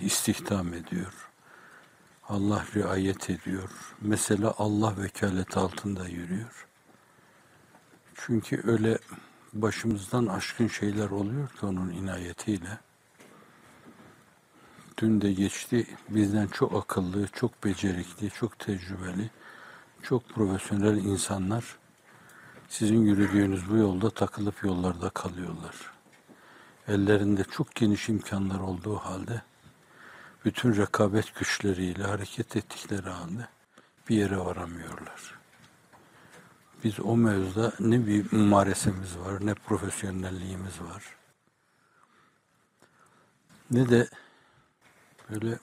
istihdam ediyor. Allah riayet ediyor. Mesela Allah vekaleti altında yürüyor. Çünkü öyle başımızdan aşkın şeyler oluyor ki onun inayetiyle. Dün de geçti, bizden çok akıllı, çok becerikli, çok tecrübeli, çok profesyonel insanlar sizin yürüdüğünüz bu yolda takılıp yollarda kalıyorlar. Ellerinde çok geniş imkanlar olduğu halde bütün rekabet güçleriyle hareket ettikleri halde bir yere varamıyorlar. Biz o mevzuda ne bir mumaresemiz var, ne profesyonelliğimiz var, ne de böyle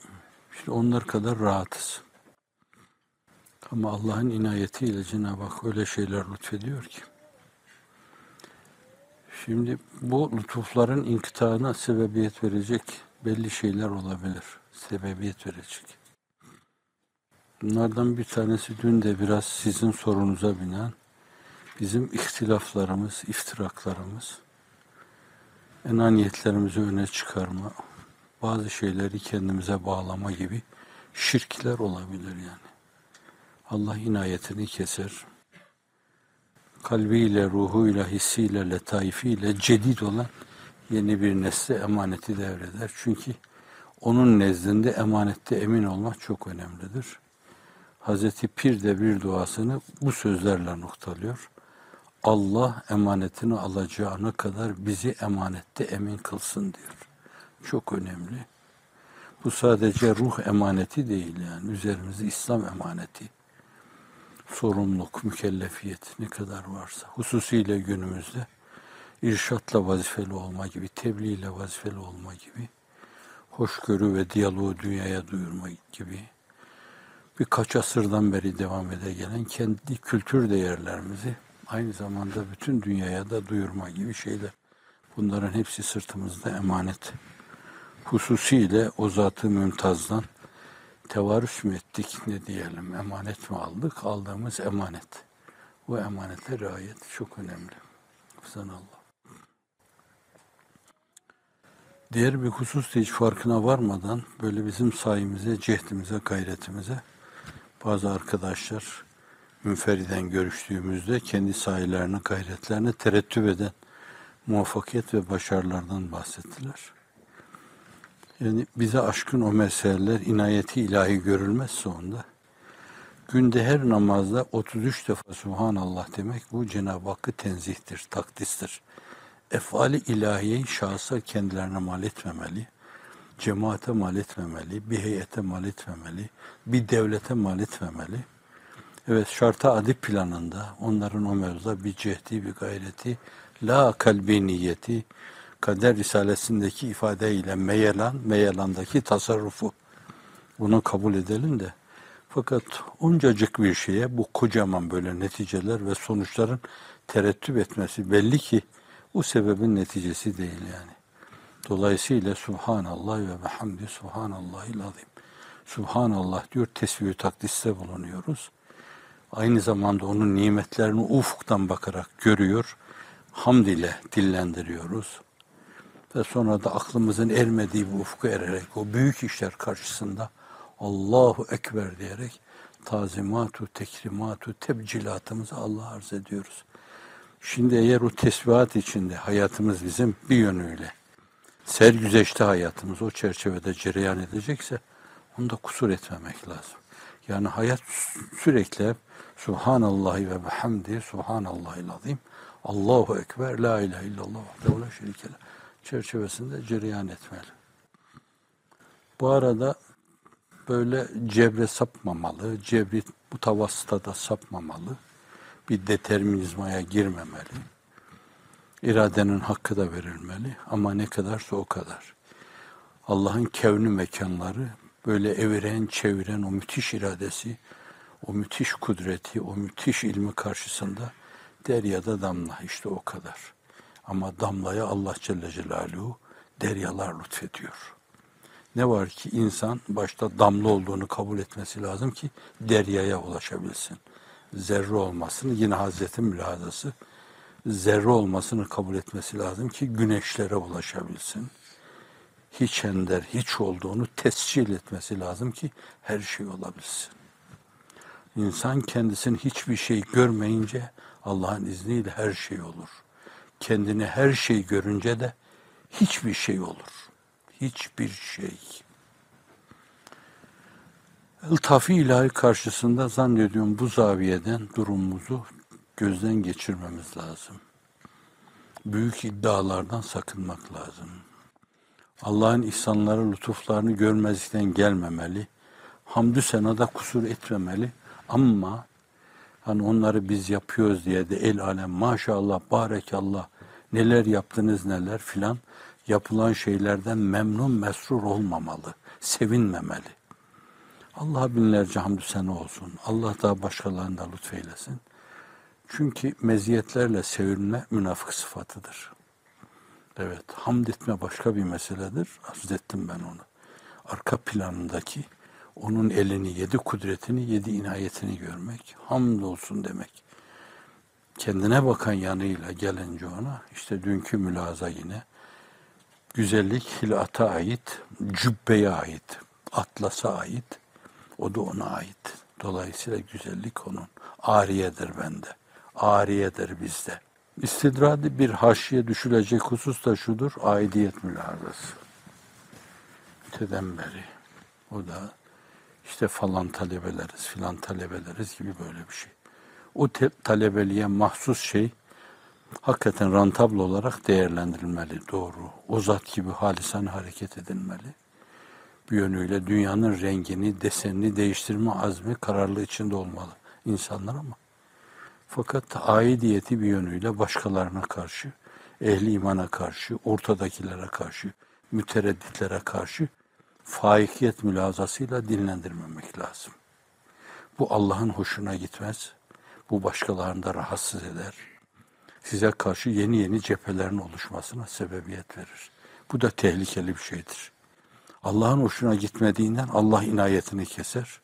işte onlar kadar rahatız. Ama Allah'ın inayetiyle Cenab-ı Hak öyle şeyler lütfediyor ki. Şimdi bu lütufların inkıtağına sebebiyet verecek belli şeyler olabilir. Sebebiyet verecek. Bunlardan bir tanesi dün de biraz sizin sorunuza binen bizim ihtilaflarımız, iftiraklarımız, enaniyetlerimizi öne çıkarma, bazı şeyleri kendimize bağlama gibi şirkler olabilir yani. Allah inayetini keser. Kalbiyle, ruhuyla, hissiyle, letaifiyle cedid olan yeni bir nesle emaneti devreder. Çünkü onun nezdinde emanette emin olmak çok önemlidir. Hazreti Pir de bir duasını bu sözlerle noktalıyor. Allah emanetini alacağına kadar bizi emanette emin kılsın diyor. Çok önemli. Bu sadece ruh emaneti değil yani. Üzerimizde İslam emaneti. Sorumluluk, mükellefiyet ne kadar varsa. Hususiyle günümüzde irşatla vazifeli olma gibi, tebliğ ile vazifeli olma gibi, hoşgörü ve diyaloğu dünyaya duyurma gibi, birkaç asırdan beri devam ede gelen kendi kültür değerlerimizi aynı zamanda bütün dünyaya da duyurma gibi şeyler. Bunların hepsi sırtımızda emanet. Hususiyle o Zat-ı Mümtaz'dan tevarüs mü ettik ne diyelim, emanet mi aldık? Aldığımız emanet. Bu emanete riayet çok önemli. Hafızanallah. Diğer bir husus da hiç farkına varmadan böyle bizim sayemize, cehdimize, gayretimize bazı arkadaşlar münferiden görüştüğümüzde kendi sayelerine, gayretlerine terettüp eden muvaffakiyet ve başarılardan bahsettiler. Yani bize aşkın o meseleler inayeti ilahi görülmezse onda, günde her namazda 33 defa Subhanallah demek bu Cenab-ı Hakk'ı tenzihtir, takdistir. Efali ilahiyeyi şahsa kendilerine mal etmemeli, cemaate mal etmemeli, bir heyete mal etmemeli, bir devlete mal etmemeli. Evet, şarta adip planında onların o mevzuda bir cehdi, bir gayreti, la kalbi niyeti, Kader Risalesindeki ifadeyle meyelandaki tasarrufu bunu kabul edelim de. Fakat oncacık bir şeye bu kocaman böyle neticeler ve sonuçların terettüp etmesi belli ki bu sebebin neticesi değil yani. Dolayısıyla Subhanallah ve bihamdi Subhanallahil azim. Subhanallah diyor, tesbih-i takdiste bulunuyoruz. Aynı zamanda onun nimetlerini ufuktan bakarak görüyor, hamd ile dillendiriyoruz. Ve sonra da aklımızın ermediği bu ufku ererek o büyük işler karşısında Allahu Ekber diyerek tazimatu, tekrimatu, tebcilatımızı Allah'a arz ediyoruz. Şimdi eğer o tesbihat içinde hayatımız bizim bir yönüyle sergüzeşte hayatımız o çerçevede cereyan edecekse onda kusur etmemek lazım. Yani hayat sürekli Subhanallahi ve bihamdi Subhanallahil azim Allahu Ekber la ilahe illallah vahdehu la şerike leh çerçevesinde cereyan etmeli. Bu arada böyle cebre sapmamalı, cebri mutavassıta da sapmamalı, bir determinizmaya girmemeli. İradenin hakkı da verilmeli ama ne kadarsa o kadar. Allah'ın kevni mekanları böyle eviren, çeviren o müthiş iradesi, o müthiş kudreti, o müthiş ilmi karşısında deryada damla işte o kadar. Ama damlaya Allah Celle Celaluhu deryalar lütfediyor. Ne var ki insan başta damla olduğunu kabul etmesi lazım ki deryaya ulaşabilsin. Zerre olmasını yine Hazreti mülahazası zerre olmasını kabul etmesi lazım ki güneşlere ulaşabilsin. hiç ender, hiç olduğunu tescil etmesi lazım ki her şey olabilsin. İnsan kendisini hiçbir şey görmeyince Allah'ın izniyle her şey olur. Kendini her şey görünce de hiçbir şey olur. Hiçbir şey. İltafi ilahi karşısında zannediyorum bu zaviyeden durumumuzu gözden geçirmemiz lazım. Büyük iddialardan sakınmak lazım. Allah'ın ihsanları, lütuflarını görmezlikten gelmemeli. Hamdü senada kusur etmemeli. Ama hani onları biz yapıyoruz diye de el alem maşallah, barekallah, neler yaptınız neler filan, yapılan şeylerden memnun mesrur olmamalı, sevinmemeli. Allah'a binlerce hamdü sena olsun. Allah daha başkalarına da lütfeylesin. Çünkü meziyetlerle sevilme münafık sıfatıdır. Evet, hamd etme başka bir meseledir. Arz ettim ben onu. Arka planındaki onun elini, yedi kudretini, yedi inayetini görmek, hamdolsun demek. Kendine bakan yanıyla gelince ona, işte dünkü mülaza yine, güzellik hilata ait, cübbeye ait, atlasa ait, o da ona ait. Dolayısıyla güzellik onun. Ariyedir bende, ariyedir bizde. İstidradi bir haşiye düşülecek husus da şudur, aidiyet mülazası. Öteden beri. O da işte falan talebeleriz, filan talebeleriz gibi böyle bir şey. O talebeliğe mahsus şey hakikaten rantablo olarak değerlendirilmeli, doğru. O zat gibi halisane hareket edilmeli. Bir yönüyle dünyanın rengini, desenini değiştirme azmi kararlı içinde olmalı insanlar ama. Fakat aidiyeti bir yönüyle başkalarına karşı, ehli imana karşı, ortadakilere karşı, müteredditlere karşı faikiyet mülazasıyla dinlendirmemek lazım. Bu Allah'ın hoşuna gitmez. Bu başkalarını da rahatsız eder. Size karşı yeni yeni cephelerin oluşmasına sebebiyet verir. Bu da tehlikeli bir şeydir. Allah'ın hoşuna gitmediğinden Allah inayetini keser.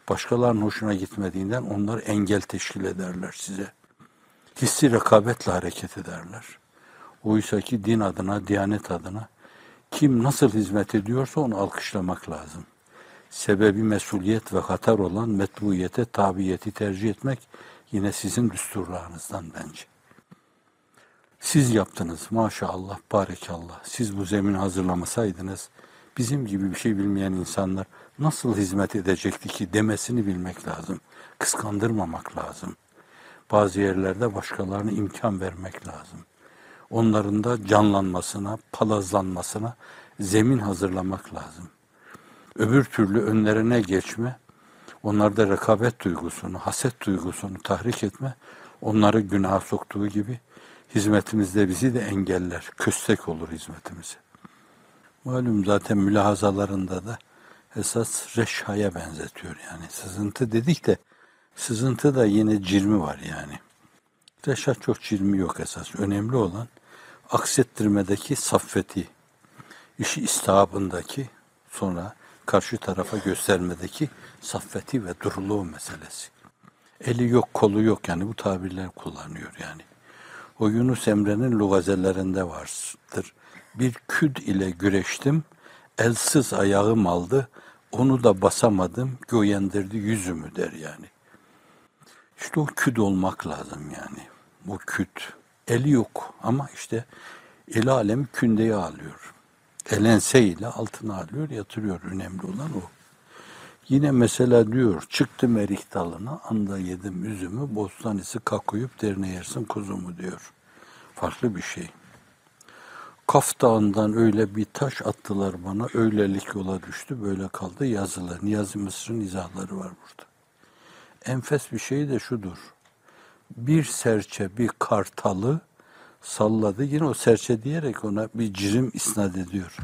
Başkalarının hoşuna gitmediğinden onlar engel teşkil ederler size. Hissi rekabetle hareket ederler. Oysa ki din adına, diyanet adına kim nasıl hizmet ediyorsa onu alkışlamak lazım. Sebebi mesuliyet ve hatar olan metbuiyete, tabiyeti tercih etmek yine sizin düsturlarınızdan bence. Siz yaptınız maşallah, barekallah. Siz bu zemin hazırlamasaydınız bizim gibi bir şey bilmeyen insanlar nasıl hizmet edecekti ki demesini bilmek lazım. Kıskandırmamak lazım. Bazı yerlerde başkalarına imkan vermek lazım. Onların da canlanmasına, palazlanmasına zemin hazırlamak lazım. Öbür türlü önlerine geçme, onlarda rekabet duygusunu, haset duygusunu tahrik etme, onları günaha soktuğu gibi hizmetimizde bizi de engeller, köstek olur hizmetimize. Malum zaten mülahazalarında da esas reşhaya benzetiyor yani. Sızıntı dedik de, sızıntı da yine cirmi var yani. Reşha çok cirmi yok esas. Önemli olan aksettirmedeki saffeti, işi istihabındaki, sonra karşı tarafa göstermedeki saffeti ve duruluğu meselesi. Eli yok, kolu yok yani bu tabirler kullanıyor yani. O Yunus Emre'nin lugazellerinde vardır. Bir küd ile güreştim, elsiz ayağım aldı, onu da basamadım, göyendirdi yüzümü der yani. İşte o küd olmak lazım yani. O küd. Eli yok ama işte el alemi kündeye alıyor. Elenseyle altına alıyor, yatırıyor. Önemli olan o. Yine mesela diyor, çıktım erik dalına, anda yedim üzümü, bostanisi kakuyup derine yersin kuzumu diyor. Farklı bir şey. Kaf Dağı'ndan öyle bir taş attılar bana, öylelik yola düştü, böyle kaldı yazılı. Niyazi Mısır'ın izahları var burada. Enfes bir şey de şudur. Bir serçe bir kartalı salladı. Yine o serçe diyerek ona bir cirim isnat ediyor.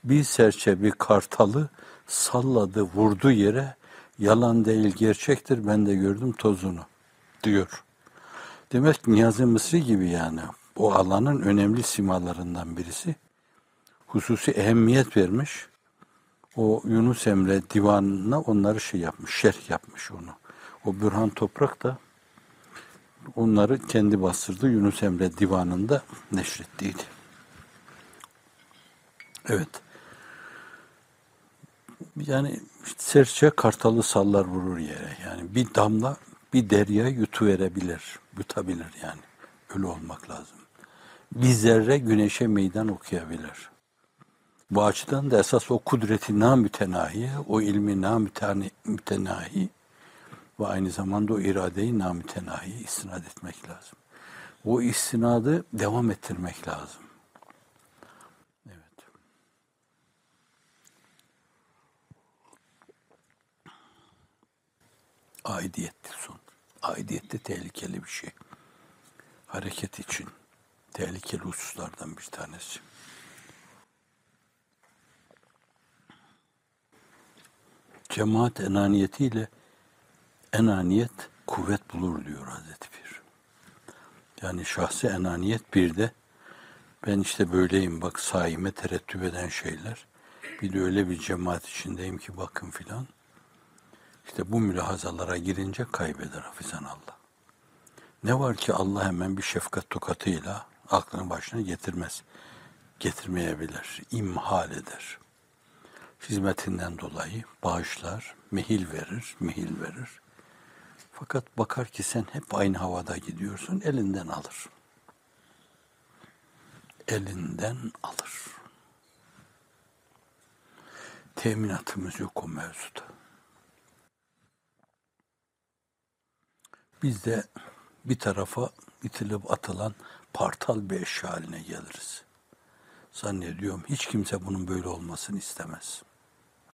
Bir serçe bir kartalı salladı, vurdu yere. Yalan değil, gerçektir. Ben de gördüm tozunu diyor. Demek ki Niyazi Mısri gibi yani o alanın önemli simalarından birisi. Hususi ehemmiyet vermiş. O Yunus Emre divanına onları şey yapmış, şerh yapmış onu. O Bürhan Toprak da onları kendi bastırdı. Yunus Emre divanında neşrettiydi. Evet. Yani işte serçe kartalı sallar vurur yere. Yani bir damla bir derya yutuverebilir, yutabilir yani. Öyle olmak lazım. Bir zerre güneşe meydan okuyabilir. Bu açıdan da esas o kudreti namütenahi, o ilmi namütenahi ve aynı zamanda o iradeyi namütenahi istinad etmek lazım. O istinadı devam ettirmek lazım. Evet. Aidiyettir son. Aidiyet de tehlikeli bir şey. Hareket için tehlikeli hususlardan bir tanesi. Cemaat enaniyetiyle enaniyet kuvvet bulur diyor Hazreti Pir. Yani şahsi enaniyet bir de ben işte böyleyim bak saime terettüp eden şeyler. Bir de öyle bir cemaat içindeyim ki bakın filan. İşte bu mülahazalara girince kaybeder hafizan Allah. Ne var ki Allah hemen bir şefkat tokatıyla aklını başına getirmez. Getirmeyebilir, imhal eder. Hizmetinden dolayı bağışlar, mehil verir. Fakat bakar ki sen hep aynı havada gidiyorsun, elinden alır. Elinden alır. Teminatımız yok o mevzuda. Biz de bir tarafa itilip atılan partal bir eşya haline geliriz. Zannediyorum hiç kimse bunun böyle olmasını istemez.